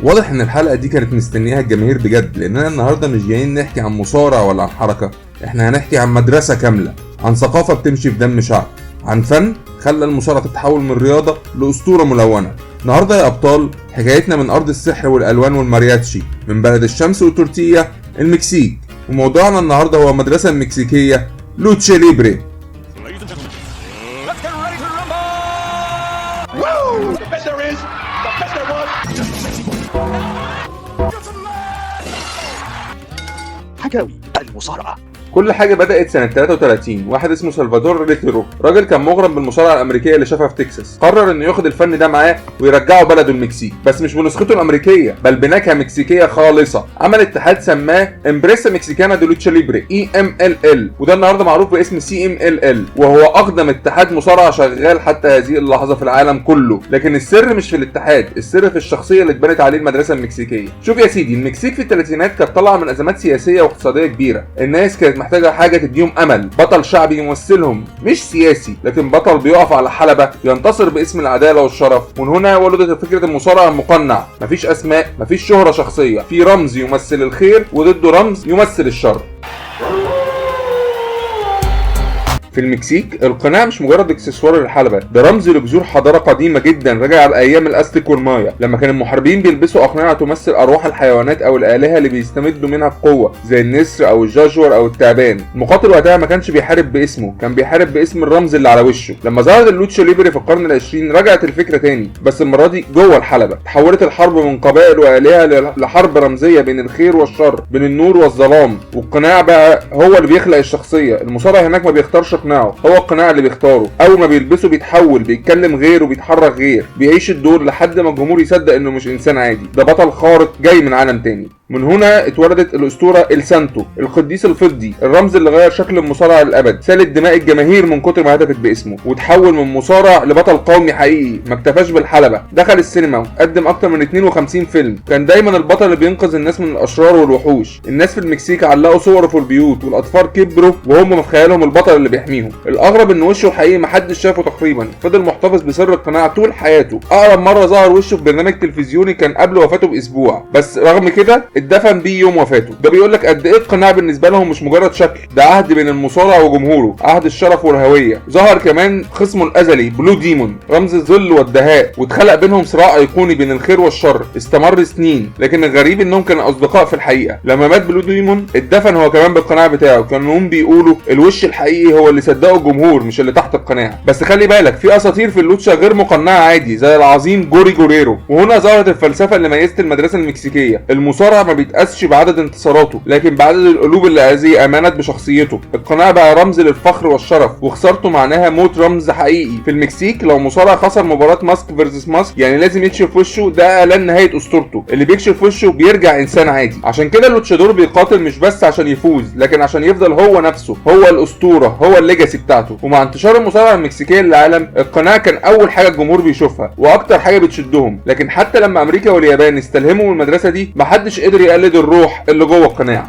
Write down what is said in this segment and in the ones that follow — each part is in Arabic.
واضح ان الحلقه دي كانت مستنياها الجماهير بجد، لاننا النهارده مش جايين نحكي عن مصارع ولا عن حركه، احنا هنحكي عن مدرسه كامله، عن ثقافه بتمشي في دم شعب، عن فن خلى المصارعه تتحول من رياضه لاسطوره ملونه. النهارده يا ابطال حكايتنا من ارض السحر والالوان والمارياتشي، من بلد الشمس والتورتيلا المكسيك، وموضوعنا النهارده هو المدرسه المكسيكيه لوتشا ليبري. حكاوي المصارعة. كل حاجه بدات سنه 33. واحد اسمه سلفادور ريتيرو، راجل كان مغرم بالمصارعه الامريكيه اللي شافها في تكساس، قرر انه ياخد الفن ده معاه ويرجعه بلده المكسيك، بس مش بنسخته الامريكيه بل بنكهه مكسيكيه خالصه. عمل اتحاد سماه امبريسا مكسيكانا دي لوتشا ليبري EMLL، وده النهارده معروف باسم CMLL، وهو اقدم اتحاد مصارعه شغال حتى هذه اللحظه في العالم كله. لكن السر مش في الاتحاد، السر في الشخصيه اللي اتبنت عليه المدرسه المكسيكيه. شوف يا سيدي، المكسيك في الثلاثينات كانت طالعه من ازمات سياسيه واقتصاديه كبيره، الناس كانت محتاجه حاجه تديهم امل، بطل شعبي يمثلهم، مش سياسي لكن بطل بيقف على حلبة ينتصر باسم العداله والشرف. ومن هنا ولدت فكره المصارع المقنع، مفيش اسماء، مفيش شهره شخصيه، في رمز يمثل الخير وضده رمز يمثل الشر. في المكسيك القناع مش مجرد اكسسوار للحلبة، ده رمز لجذور حضاره قديمه جدا راجعه لايام الاستيك والمايا، لما كان المحاربين بيلبسوا اقنعه تمثل ارواح الحيوانات او الالهه اللي بيستمدوا منها بقوه، زي النسر او الجاجور او التعبان. المقاتل وقتها ما كانش بيحارب باسمه، كان بيحارب باسم الرمز اللي على وشه. لما ظهرت اللوتشا ليبري في القرن العشرين رجعت الفكره تاني، بس المره دي جوه الحلبة. تحولت الحرب من قبائل والهه لحرب رمزيه بين الخير والشر، بين النور والظلام، والقناع بقى هو اللي بيخلق الشخصيه. المصارع هناك ما بيختارش قناعه، هو القناع اللي بيختاره. اول ما بيلبسه بيتحول، بيتكلم غير وبيتحرك غير، بيعيش الدور لحد ما الجمهور يصدق انه مش انسان عادي، ده بطل خارق جاي من عالم تاني. من هنا اتولدت الاسطوره السانتو، القديس الفضي، الرمز اللي غير شكل المصارع للابد، سالت دماء الجماهير من كتر ما هتفت باسمه، وتحول من مصارع لبطل قومي حقيقي. ما اكتفاش بالحلبة، دخل السينما وقدم اكتر من 52 فيلم، كان دايما البطل اللي بينقذ الناس من الاشرار والوحوش. الناس في المكسيك علقوا صوره في البيوت، والاطفال كبروا وهم في خيالهم البطل اللي بيحميهم. الاغرب ان وشه الحقيقي محدش شافه تقريبا، فضل محتفظ بسر القناع طول حياته. اقرب مره ظهر وشه في برنامج تلفزيوني كان قبل وفاته باسبوع، بس رغم كده اتدفن بيه يوم وفاته. ده بيقول لك قد ايه القناع بالنسبه لهم مش مجرد شكل، ده عهد بين المصارع وجمهوره، عهد الشرف والهويه. ظهر كمان خصمه الازلي بلو ديمون، رمز الظل والدهاء، واتخلق بينهم صراع ايقوني بين الخير والشر استمر سنين. لكن الغريب انهم كانوا اصدقاء في الحقيقه. لما مات بلو ديمون اتدفن هو كمان بالقناع بتاعه. كانوا بيقولوا الوش الحقيقي هو اللي صدقه الجمهور مش اللي تحت القناع. بس خلي بالك في اساطير في اللوتشا غير مقنعه عادي، زي العظيم جوري جوريرو. وهنا ظهرت الفلسفه اللي ميزت المدرسه المكسيكيه. المصارع ما بيتقاسش بعدد انتصاراته لكن بعدد القلوب اللي هذه امانت بشخصيته. القناع بقى رمز للفخر والشرف، وخسارته معناها موت رمز حقيقي. في المكسيك لو مصارع خسر مباراه ماسك فيرسس ماسك يعني لازم يكشف وشه، ده اعلان نهايه اسطورته. اللي بيكشف وشه بيرجع انسان عادي. عشان كده اللوتشادور بيقاتل مش بس عشان يفوز، لكن عشان يفضل هو نفسه، هو الاسطوره، هو الليجاسي بتاعته. ومع انتشار المصارعه المكسيكيه للعالم القناع كان اول حاجه الجمهور بيشوفها واكتر حاجه بتشدهم. لكن حتى لما امريكا واليابان استلهموا من المدرسه دي محدش قدر يقلد الروح اللي جوه القناع.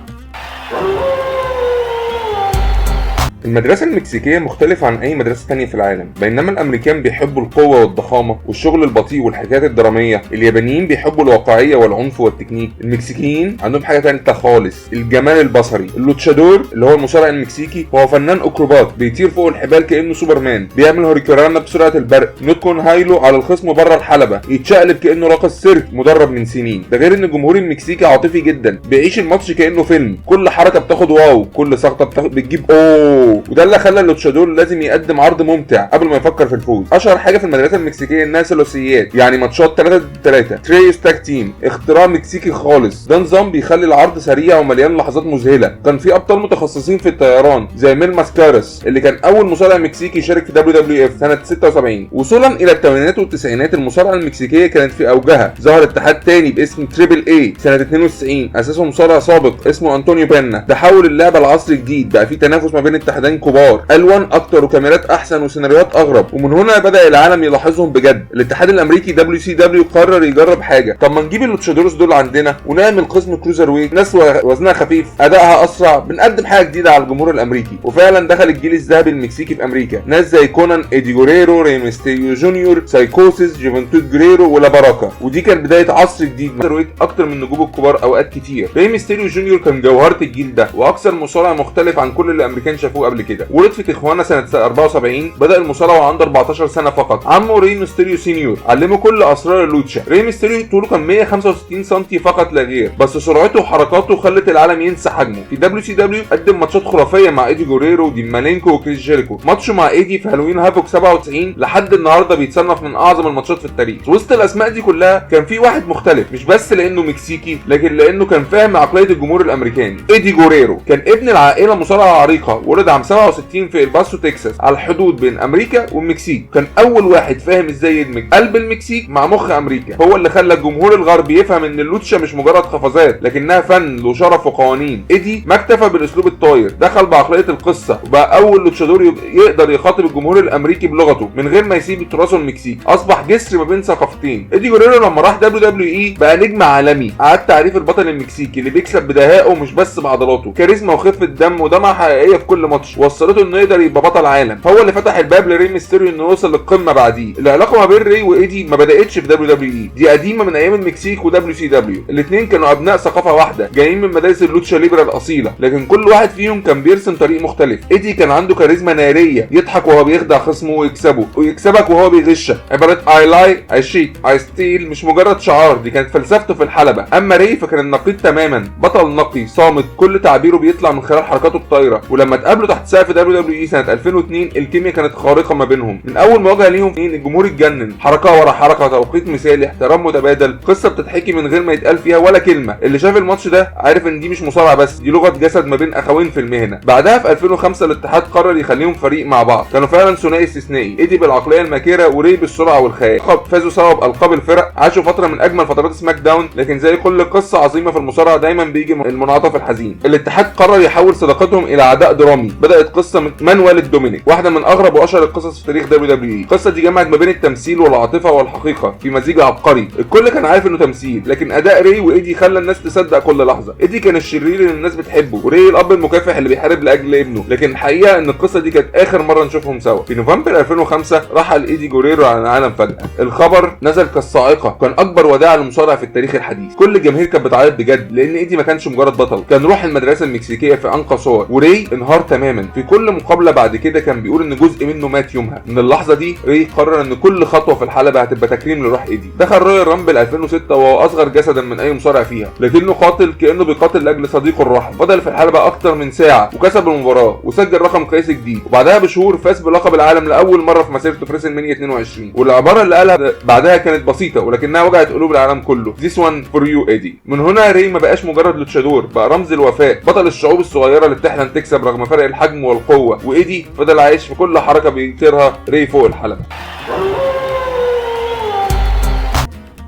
المدرسة المكسيكية مختلفة عن أي مدرسة تانية في العالم. بينما الأمريكان بيحبوا القوة والضخامة والشغل البطيء والحكايات الدرامية، اليابانيين بيحبوا الواقعية والعنف والتكنيك. المكسيكيين عندهم حاجة تانية خالص، الجمال البصري. اللوتشادور اللي هو المصارع المكسيكي هو فنان أكروبات، بيطير فوق الحبال كأنه سوبرمان، بيعمل هوريكورانا بسرعة البرق، نوتكون هايلو على الخصم بره الحلبة، يتشقلب كأنه راقص سيرك مدرب من سنين. ده غير إن الجمهور المكسيكي عاطفي جدا، بيعيش الماتش كأنه فيلم، كل حركة بتاخد واو، كل سقطة بتجيب أوه. وده اللي خلى اللوتشادور لازم يقدم عرض ممتع قبل ما يفكر في الفوز. اشهر حاجه في المدرسه المكسيكيه انها ثلاثيات، يعني ماتشات 3-3، تريوس تاك تيم، اختراع مكسيكي خالص. ده نظام بيخلي العرض سريع ومليان لحظات مذهله. كان في ابطال متخصصين في الطيران زي ميل ماسكارس اللي كان اول مصارع مكسيكي يشارك في WWF سنه 76. وصولا الى الثمانينات والتسعينات المصارعه المكسيكيه كانت في اوجها. ظهر اتحاد تاني باسم تريبل اي سنه 92 اساسه مصارع سابق اسمه انطونيو بينا. ده حول اللعبه لعصر جديد، بقى في تنافس ما بين اتحادات مشاهدين كبار، الوان اكتر وكاميرات احسن وسيناريوهات اغرب، ومن هنا بدا العالم يلاحظهم بجد. الاتحاد الامريكي WCW قرر يجرب حاجه، طب ما نجيب اللوتشادورز دول عندنا ونعمل قسم كروزر ويت، ناس وزنها خفيف ادائها اسرع، بنقدم حاجه جديده على الجمهور الامريكي. وفعلا دخل الجيل الذهبي المكسيكي في امريكا، ناس زي كونان، ايدي جوريرو، ري ميستيريو جونيور، سايكوسيس، جيفنتود جريرو ولا باراكا. ودي كانت بدايه عصر جديد ويت اكتر من نجوم الكبار اوقات كتير. ري ميستيريو جونيور كان جوهره الجيل ده واكثر مصارع مختلف عن كل اللي الامريكان شافوه قبل كده. ولد في تيخوانا سنه 74، بدا المصارعه وعنده 14 سنه فقط. عمه ري ميستيريو سينيور علمه كل اسرار اللوتشا. ري ميستيريو طوله كان 165 سم فقط لا غير، بس سرعته وحركاته خلت العالم ينسى حجمه. في WCW قدم ماتشات خرافيه مع ايدي جوريرو ودين مالينكو وكريس جيريكو. ماتشه مع ايدي في هالوين هافوك 97 لحد النهارده بيتصنف من اعظم الماتشات في التاريخ. وسط الاسماء دي كلها كان في واحد مختلف، مش بس لانه مكسيكي لكن لانه كان فاهم عقليه الجمهور الامريكاني. ايدي جوريرو كان ابن العائله مصارعه عريقه، ولد عام 67 في الباسو تكساس على الحدود بين امريكا والمكسيك. كان اول واحد فاهم ازاي يدمج قلب المكسيك مع مخ امريكا، هو اللي خلى الجمهور الغربي يفهم ان اللوتشا مش مجرد قفزات لكنها فن له شرف وقوانين. ايدي ما اكتفى بالاسلوب الطاير، دخل بعقليه القصه وبقى اول لوتشادور يقدر يخاطب الجمهور الامريكي بلغته من غير ما يسيب تراثه المكسيكي. اصبح جسر ما بين ثقافتين. ايدي جوريرو لما راح WWE بقى نجم عالمي، عاد تعريف البطل المكسيكي اللي بيكسب بدهائه مش بس بعضلاته، كاريزما وخفه دم ودمعه حقيقيه في كل ماتش وصلته انه يقدر يبقى بطل عالم. هو اللي فتح الباب لري ميستيريو انه يوصل للقمه بعديه. العلاقه ما بين ري وايدي ما بداتش في WWE، دي قديمه من ايام المكسيك WCW. الاثنين كانوا ابناء ثقافه واحده، جايين من مدارس اللوتشا ليبرا الاصيله، لكن كل واحد فيهم كان بيرسم طريق مختلف. ايدي كان عنده كاريزما ناريه، يضحك وهو بيخدع خصمه ويكسبه، ويكسبك وهو بيغشك. عباره I lie, I cheat, I steal مش مجرد شعار، دي كانت فلسفته في الحلبه. اما ري فكان النقيض تماما، بطل نقي صامت، كل تعبيره بيطلع من خلال حركاته الطايره. ولما اتقابلوا تحت سقف WWE سنه 2002 الكيمياء كانت خارقه ما بينهم. من اول مواجهه ليهم الجمهور اتجنن، حركه ورا حركه، توقيت مثالي، احترام متبادل، قصه بتتحكي من غير ما يتقال فيها ولا كلمه. اللي شاف الماتش ده عارف ان دي مش مصارعه بس، دي لغه جسد ما بين اخوين في المهنه. بعدها في 2005 الاتحاد قرر يخليهم فريق مع بعض، كانوا فعلا ثنائي استثنائي، ايدي بالعقليه الماكره وري بالسرعه والخيال. فازوا سوا بالقاب الفرق، عاشوا فتره من اجمل فترات سماك داون، لكن زي كل قصه عظيمه في المصارعه دايما بيجي المنعطف الحزين. الاتحاد قرر يحول صداقتهم الى عداء درامي. بدات قصه من من والد دومينيك، واحده من اغرب واشهر القصص في تاريخ WWE. القصه دي جمعت ما بين التمثيل والعاطفه والحقيقه في مزيج عبقري. الكل كان عارف انه تمثيل، لكن اداء ري وايدي خلى الناس تصدق كل لحظه. ايدي كان الشرير اللي الناس بتحبه، وري الاب المكافح اللي بيحارب لاجل ابنه، لكن الحقيقه ان القصه دي كانت اخر مره نشوفهم سوا. في نوفمبر 2005 رحل ايدي جوريرو عن العالم فجاه. الخبر نزل كالصاعقه، كان اكبر وداع للمصارع في التاريخ الحديث. كل الجماهير كانت بتعيط بجد، لان ايدي ما كانش مجرد بطل، كان روح المدرسه المكسيكيه في انقى صور. وري انهار تماما. في كل مقابله بعد كده كان بيقول ان جزء منه مات يومها. من اللحظه دي ري قرر ان كل خطوه في الحلبه هتبقى تكريم لروح ايدي. دخل رويال رامبل 2006 وهو اصغر جسدا من اي مصارع فيها، لكنه قاتل كانه بيقاتل لاجل صديقه الراحل. فضل في الحلبه اكتر من ساعه وكسب المباراه وسجل رقم قياسي جديد، وبعدها بشهور فاز بلقب العالم لاول مره في مسيرته في ريسل مانيا 22. والعباره اللي قالها بعدها كانت بسيطه ولكنها وجعت قلوب العالم كله: This one for you ايدي. من هنا ري ما بقاش مجرد لوتشادور، بقى رمز الوفاء، بطل الشعوب الصغيره اللي بتحلم تكسب رغم فرق الحجم والقوه. وايدي فضل عايش في كل حركه بيطيرها ري فوق الحلبه.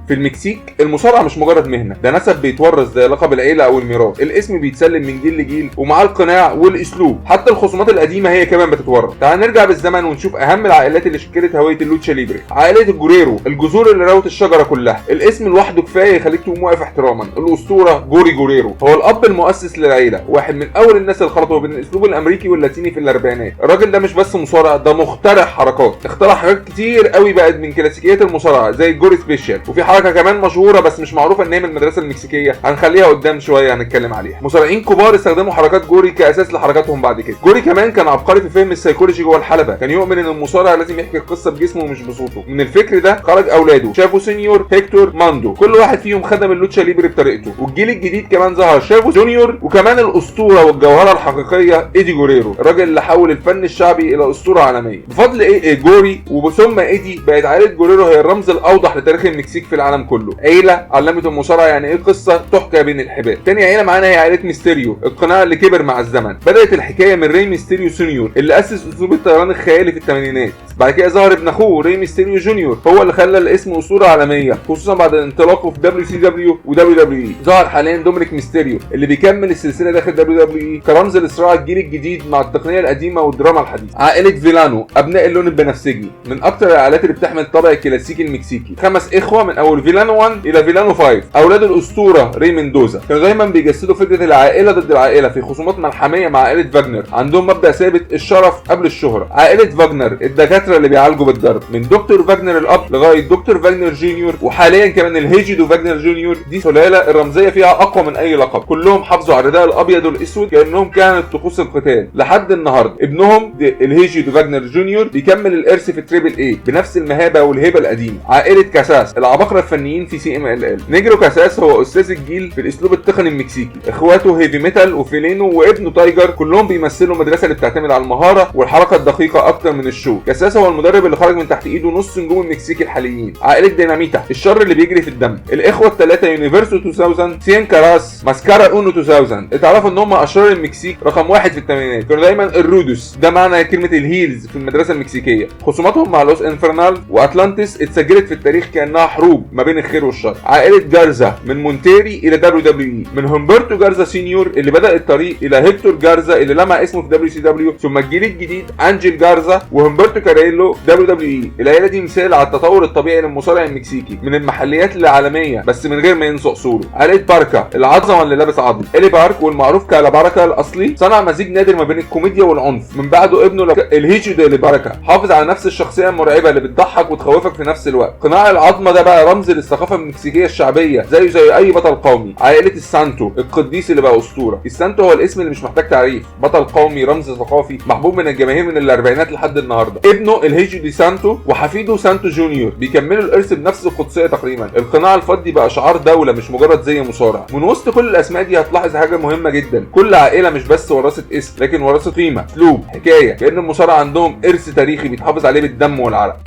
في المكسيك المصارعه مش مجرد مهنه، ده نسب بيتورث زي لقب العيله او الميراث. الاسم بيتسلم من جيل لجيل ومعاه القناع والاسلوب. حتى الخصومات القديمه هي كمان بتتورث. تعال نرجع بالزمن ونشوف اهم العائلات اللي شكلت هويه اللوتشا ليبري. عائله الجوريرو، الجذور اللي روت الشجره كلها. الاسم لوحده كفايه يخليك تقوم واقف احتراما. الاسطوره جوري جوريرو هو الاب المؤسس للعيله، واحد من اول الناس اللي خلطوا بين الاسلوب الامريكي واللاتيني في الاربعينات. الراجل ده مش بس مصارع، ده مخترع حركات، اخترع حاجات كتير قوي بقت من كلاسيكيات المصارعه زي الجوري سبيشال. وفي حركه كمان مشهوره بس مش معروفه ان هي من المدرسه المكسيكيه، هنخليها قدام شويه هنتكلم عليها. مصارعين كبار استخدموا حركات جوري كاساس لحركاتهم بعد كده. جوري كمان كان عبقري في فهم السيكولوجي جوه الحلبه، كان يؤمن ان المصارع لازم يحكي القصه بجسمه ومش بصوته. من الفكر ده خرج اولاده شافو سينيور، هيكتور، ماندو، كل واحد فيهم خدم اللوتشا ليبري بطريقته. والجيل الجديد كمان ظهر شافو جونيور، وكمان الاسطوره والجوهره الحقيقيه ايدي جوريرو، الراجل اللي حول الفن الشعبي الى اسطوره عالميه. بفضل جوري وثم ايدي بقت عائله جوريرو هي الرمز الاوضح لتاريخ المكسيك في العالم العالم كله. عيله علمت المصارعه يعني ايه قصه تحكى بين الحبال. تاني عيله معانا هي عيله ميستيريو، القناع اللي كبر مع الزمن. بدات الحكايه من ري ميستيريو سونيور اللي اسس اسلوب الطيران الخيالي في الثمانينات. بعد كده ظهر ابن اخوه ري ميستيريو جونيور، هو اللي خلى الاسم اسطوره عالميه، خصوصا بعد انطلاقه في WCW و WWE. ظهر حاليا دومينيك ميستيريو اللي بيكمل السلسله داخل WWE كرمز لصراع الجيل الجديد مع التقنيه القديمه والدراما الحديثه. عائله فيلانو ابناء اللون البنفسجي، من اكتر العائلات اللي بتحمل طابع الكلاسيكي المكسيكي. 5 اخوه من اول فيلانو 1 الى فيلانو 5، اولاد الاسطوره ري مندوزا. كانوا دايما بيجسدوا فكره العائله ضد العائله في خصومات ملحميه مع عائله فاجنر. عندهم مبدا ثابت، الشرف قبل الشهره. عائله فاجنر الدكاتره اللي بيعالجوا بالضرب، من دكتور فاجنر الاب لغايه دكتور فاجنر جونيور، وحاليا كمان الهيجيدو فاجنر جونيور. دي سلاله الرمزيه فيها اقوى من اي لقب. كلهم حافظوا على الرداء الابيض والاسود كانهم كانت طقوس القتال لحد النهارده. ابنهم الهيجيدو فاجنر جونيور بيكمل الارث في التريبل اي بنفس المهابه والهيبه القديمه. عائله كاساس العباقره الفنيين في CMLL. نيجرو كاساس هو استاذ الجيل في الاسلوب التقني المكسيكي. اخواته هيفي ميتال وفيلينو وابنه تايجر كلهم بيمثلوا مدرسه اللي بتعتمد على المهاره والحركه الدقيقه اكتر من الشو. كاساس هو المدرب اللي خرج من تحت ايده نص نجوم المكسيك الحاليين. عائله ديناميتا الشر اللي بيجري في الدم. الاخوه الثلاثه يونيفرسو 2000، سين كاراس، ماسكارا اونو 2000. اتعرفوا ان هم اشرار المكسيك رقم 1 في الثمانينات. كانوا دايما الرودوس، ده معنى كلمه الهيلز في المدرسه المكسيكيه. خصوماتهم مع لوس انفرنال واتلانتس اتسجلت في التاريخ كانها حروب ما بين الخير والشر. عائله جارزا من مونتيري الى WWE، من همبرتو جارزا سينيور اللي بدا الطريق الى هيكتور جارزا اللي لمع اسمه في WCW، ثم الجيل الجديد انجيل جارزا وهمبرتو كاريلو WWE. العيله دي مثال على التطور الطبيعي للمصارع المكسيكي من المحليات للعالميه بس من غير ما ينسى اصوله. عائله باركا العظمه اللي لابس عظم. إلي بارك والمعروف كالا باركا الاصلي صنع مزيج نادر ما بين الكوميديا والعنف. من بعده ابنه الهيجيدو إلي باركا حافظ على نفس الشخصيه المرعبه اللي بتضحك وتخوفك في نفس الوقت. قناع العظمه ده بقى رمز للثقافه المكسيكيه الشعبيه زي اي بطل قومي. عائله السانتو القديس اللي بقى اسطوره. السانتو هو الاسم اللي مش محتاج تعريف، بطل قومي رمز ثقافي محبوب من الجماهير من الاربعينات لحد النهارده. ابنه الهيجيدو دي سانتو وحفيده سانتو جونيور بيكملوا الارث بنفس القدسيه تقريبا. القناع الفضي بقى شعار دوله مش مجرد زي مصارع. من وسط كل الاسماء دي هتلاحظ حاجه مهمه جدا، كل عائله مش بس ورثت اسم لكن ورثت قيمه، اسلوب، حكايه، كأن المصارعه عندهم ارث تاريخي بيتحافظ عليه بالدم والعرق.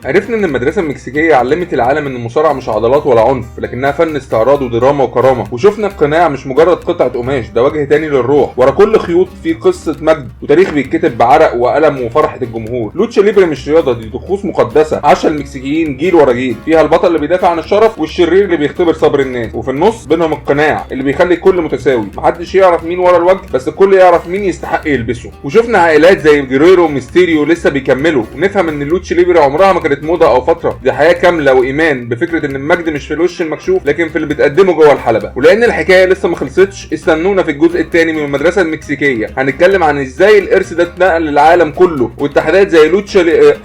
عرفنا ان المدرسه المكسيكيه علمت العالم ان المصارعه مش عضلات ولا عنف، لكنها فن استعراض ودراما وكرامه. وشفنا القناع مش مجرد قطعه قماش، ده وجه تاني للروح. ورا كل خيوط في قصه مجد وتاريخ بيتكتب بعرق وقلم وفرحه الجمهور. لوتشا ليبري مش رياضه، دي طقوس مقدسه عاشها المكسيكيين جيل ورا جيل، فيها البطل اللي بيدافع عن الشرف والشرير اللي بيختبر صبر الناس، وفي النص بينهم القناع اللي بيخلي الكل متساوي، محدش يعرف مين ورا الوجه بس الكل يعرف مين يستحق يلبسه. وشفنا عائلات زي جيريرو وميستيريو لسه بيكملوا، ونفهم ان لوتشا ليبري عمرها ما كانت موضه او فتره، دي حياه كامله وايمان بفكره ان المجد مش في الوش المكشوف لكن في اللي بتقدمه جوه الحلبه. ولان الحكايه لسه ما خلصتش، استنونا في الجزء الثاني من المدرسه المكسيكيه، هنتكلم عن ازاي الارث ده اتنقل للعالم كله، واتحادات زي لوتشا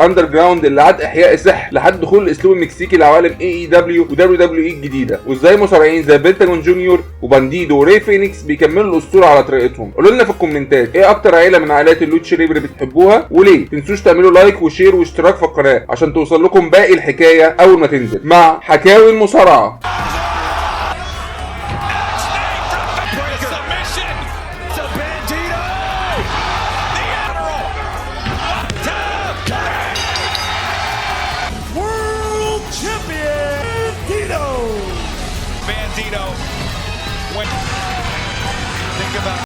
اندر جراوند اللي عاد احياء السحر لحد دخول الاسلوب المكسيكي لعوالم AEW و WWE الجديده، وازاي مصارعين زي بنتاجون جونيور وبانديدو وري فينيكس بيكملوا الاسطوره على طريقتهم. قولوا لنا في الكومنتات ايه اكتر عيله من عائلات اللوتشا ليبري بتحبوها وليه. تنسوش تعملوا لايك وشير واشتراك في القناه عشان توصل لكم باقي الحكايه اول ما تنزل مع حكاوي المصارعه.